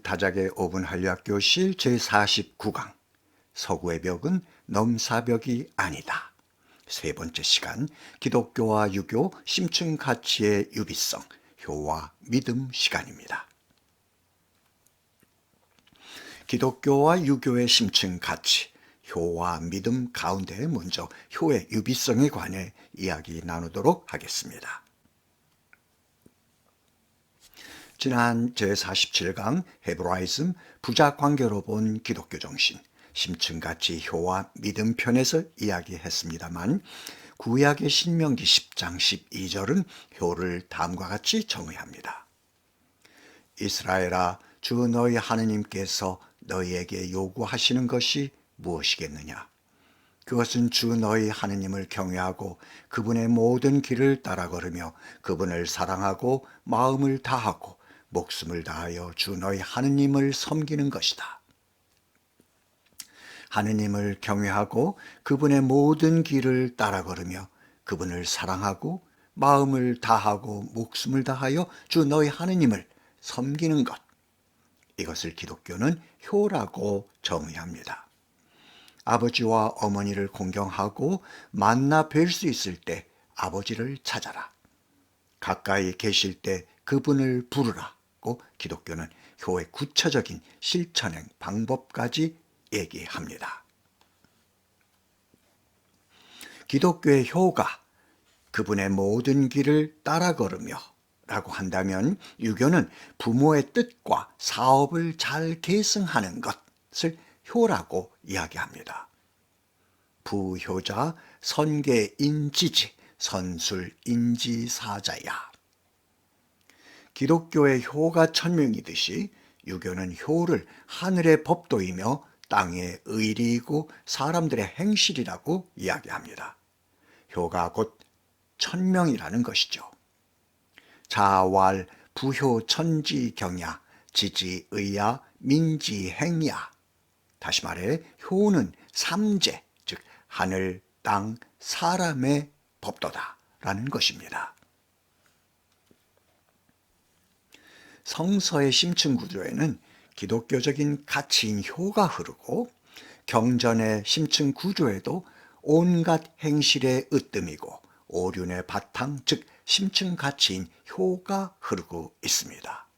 타작의 5분 한류학교실 제49강 서구의 벽은 넘사벽이 아니다. 세 번째 시간 기독교와 유교 심층 가치의 유비성, 효와 믿음 시간입니다. 기독교와 유교의 심층 가치, 효와 믿음 가운데 먼저 효의 유비성에 관해 이야기 나누도록 하겠습니다. 지난 제47강 헤브라이즘 부자 관계로 본 기독교 정신, 심층가치 효와 믿음 편에서 이야기했습니다만 구약의 신명기 10장 12절은 효를 다음과 같이 정의합니다. 이스라엘아, 주 너희 하느님께서 너희에게 요구하시는 것이 무엇이겠느냐? 그것은 주 너희 하느님을 경외하고 그분의 모든 길을 따라 걸으며 그분을 사랑하고 마음을 다하고 목숨을 다하여 주 너희 하느님을 섬기는 것이다. 하느님을 경외하고 그분의 모든 길을 따라 걸으며 그분을 사랑하고 마음을 다하고 목숨을 다하여 주 너희 하느님을 섬기는 것. 이것을 기독교는 효라고 정의합니다. 아버지와 어머니를 공경하고 만나 뵐 수 있을 때 아버지를 찾아라. 가까이 계실 때 그분을 부르라고 기독교는 효의 구체적인 실천행 방법까지 얘기합니다. 기독교의 효가 그분의 모든 길을 따라 걸으며 라고 한다면 유교는 부모의 뜻과 사업을 잘 계승하는 것을 효라고 이야기합니다. 부효자 선계인지지 선술인지사자야. 기독교의 효가 천명이듯이 유교는 효를 하늘의 법도이며 땅의 의리이고 사람들의 행실이라고 이야기합니다. 효가 곧 천명이라는 것이죠. 자왈 부효천지경야 지지의야 민지행야. 다시 말해 효는 삼재, 즉 하늘, 땅, 사람의 법도다라는 것입니다. 성서의 심층 구조에는 기독교적인 가치인 효가 흐르고 경전의 심층 구조에도 온갖 행실의 으뜸이고 오륜의 바탕, 즉 심층 가치인 효가 흐르고 있습니다.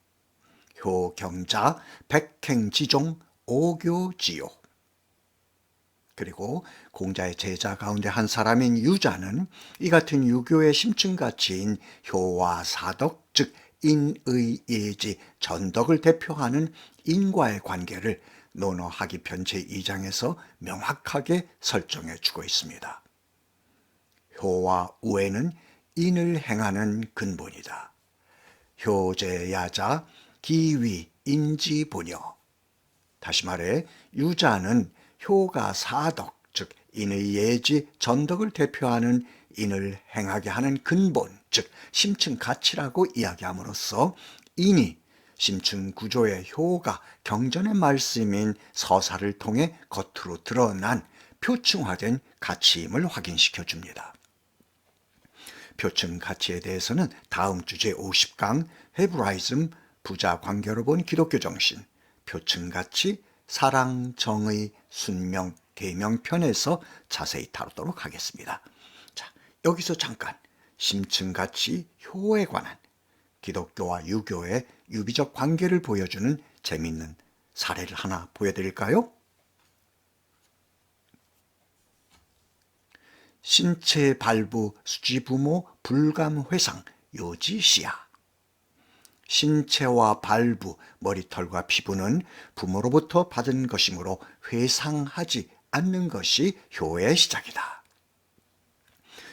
효경자, 백행지종, 오교지요. 그리고 공자의 제자 가운데 한 사람인 유자는 이 같은 유교의 심층 가치인 효와 사덕, 즉 인의 예지 전덕을 대표하는 인과의 관계를 논어하기편 제2장에서 명확하게 설정해 주고 있습니다. 효와 우애는 인을 행하는 근본이다. 효제야자 기위 인지본여. 다시 말해 유자는 효가 사덕, 즉 인의 예지 전덕을 대표하는 인을 행하게 하는 근본, 즉 심층 가치라고 이야기함으로써 인이 심층 구조의 효가 경전의 말씀인 서사를 통해 겉으로 드러난 표층화된 가치임을 확인시켜 줍니다. 표층 가치에 대해서는 다음 주 제50강 헤브라이즘 부자 관계로 본 기독교 정신, 표층 가치, 사랑, 정의, 순명, 계명편에서 자세히 다루도록 하겠습니다. 자, 여기서 잠깐 심층 가치 효에 관한 기독교와 유교의 유비적 관계를 보여주는 재미있는 사례를 하나 보여드릴까요? 신체 발부 수지부모 불감회상 요지시야. 신체와 발부, 머리털과 피부는 부모로부터 받은 것이므로 회상하지 않는 것이 효의 시작이다.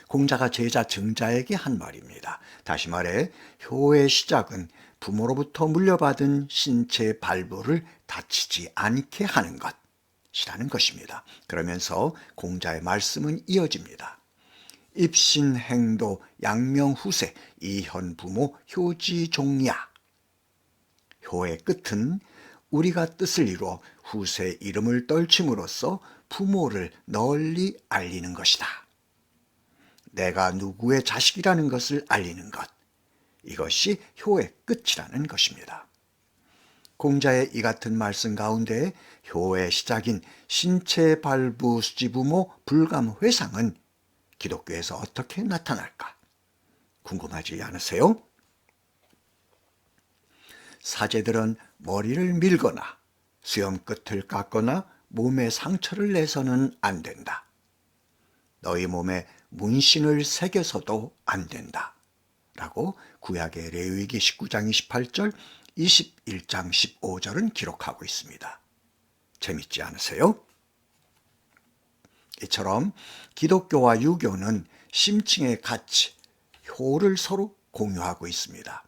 공자가 제자 증자에게 한 말입니다. 다시 말해 효의 시작은 부모로부터 물려받은 신체 발부를 다치지 않게 하는 것이라는 것입니다. 그러면서 공자의 말씀은 이어집니다. 입신행도 양명후세 이현부모 효지종야. 효의 끝은 우리가 뜻을 이루어 후세의 이름을 떨침으로써 부모를 널리 알리는 것이다. 내가 누구의 자식이라는 것을 알리는 것. 이것이 효의 끝이라는 것입니다. 공자의 이 같은 말씀 가운데 효의 시작인 신체 발부 수지부모 불감 회상은 기독교에서 어떻게 나타날까? 궁금하지 않으세요? 사제들은 머리를 밀거나 수염 끝을 깎거나 몸에 상처를 내서는 안 된다. 너희 몸에 문신을 새겨서도 안 된다. 라고 구약의 레위기 19장 28절, 21장 15절은 기록하고 있습니다. 재밌지 않으세요? 이처럼 기독교와 유교는 심층의 가치, 효를 서로 공유하고 있습니다.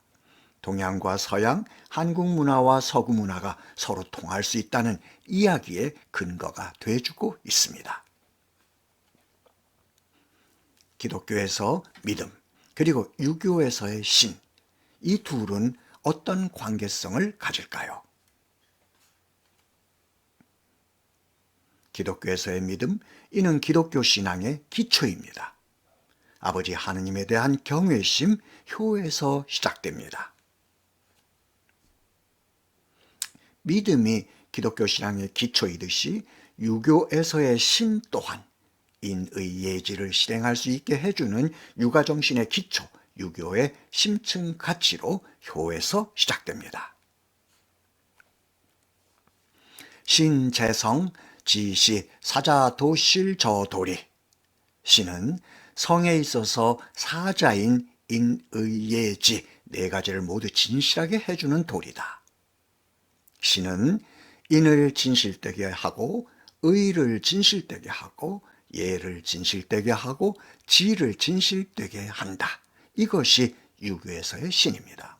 동양과 서양, 한국 문화와 서구 문화가 서로 통할 수 있다는 이야기의 근거가 돼주고 있습니다. 기독교에서 믿음, 그리고 유교에서의 신, 이 둘은 어떤 관계성을 가질까요? 기독교에서의 믿음, 이는 기독교 신앙의 기초입니다. 아버지 하느님에 대한 경외심, 효에서 시작됩니다. 믿음이 기독교 신앙의 기초이듯이 유교에서의 신 또한 인의 예지를 실행할 수 있게 해주는 유가정신의 기초, 유교의 심층 가치로 효에서 시작됩니다. 신재성, 지시, 사자, 도실, 저도리. 신은 성에 있어서 사자인 인의 예지 네 가지를 모두 진실하게 해주는 도리다. 신은 인을 진실되게 하고 의를 진실되게 하고 예를 진실되게 하고 지를 진실되게 한다. 이것이 유교에서의 신입니다.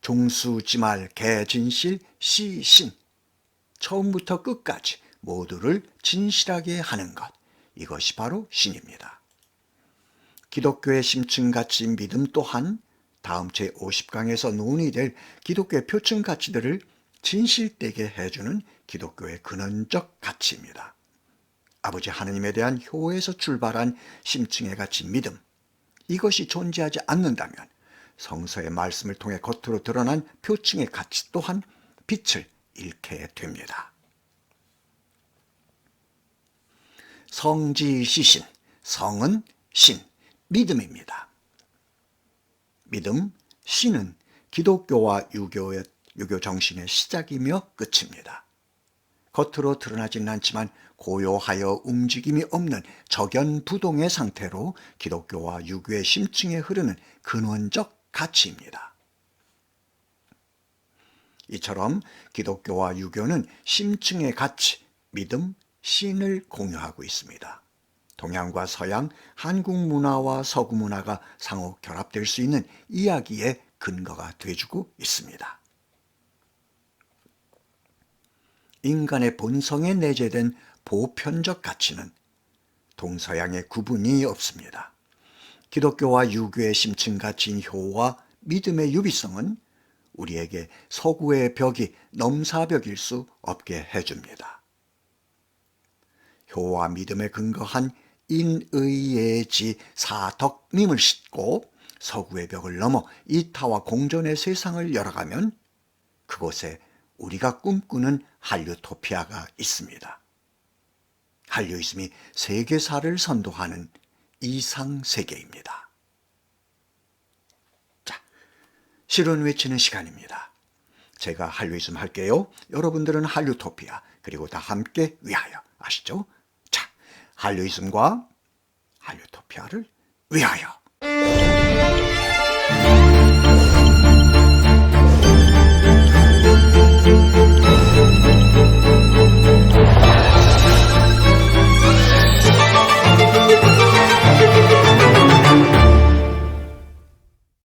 종수지말, 개진실, 시신, 처음부터 끝까지 모두를 진실하게 하는 것, 이것이 바로 신입니다. 기독교의 심층가치 믿음 또한 다음 제50강에서 논의될 기독교의 표층 가치들을 진실되게 해주는 기독교의 근원적 가치입니다. 아버지 하느님에 대한 효에서 출발한 심층의 가치 믿음, 이것이 존재하지 않는다면 성서의 말씀을 통해 겉으로 드러난 표층의 가치 또한 빛을 잃게 됩니다. 성지시신, 성은 신, 믿음입니다. 믿음, 신은 기독교와 유교 정신의 시작이며 끝입니다. 겉으로 드러나지는 않지만 고요하여 움직임이 없는 적연부동의 상태로 기독교와 유교의 심층에 흐르는 근원적 가치입니다. 이처럼 기독교와 유교는 심층의 가치, 믿음, 신을 공유하고 있습니다. 동양과 서양, 한국 문화와 서구 문화가 상호 결합될 수 있는 이야기의 근거가 돼주고 있습니다. 인간의 본성에 내재된 보편적 가치는 동서양의 구분이 없습니다. 기독교와 유교의 심층 가치인 효와 믿음의 유비성은 우리에게 서구의 벽이 넘사벽일 수 없게 해줍니다. 효와 믿음에 근거한 인의예지 사덕림을 싣고 서구의 벽을 넘어 이타와 공존의 세상을 열어가면 그곳에 우리가 꿈꾸는 한류토피아가 있습니다. 한류이즘이 세계사를 선도하는 이상세계입니다. 자, 실은 외치는 시간입니다. 제가 한류이즘 할게요. 여러분들은 한류토피아, 그리고 다 함께 위하여. 아시죠? 자, 한류이즘과 한류토피아를 위하여.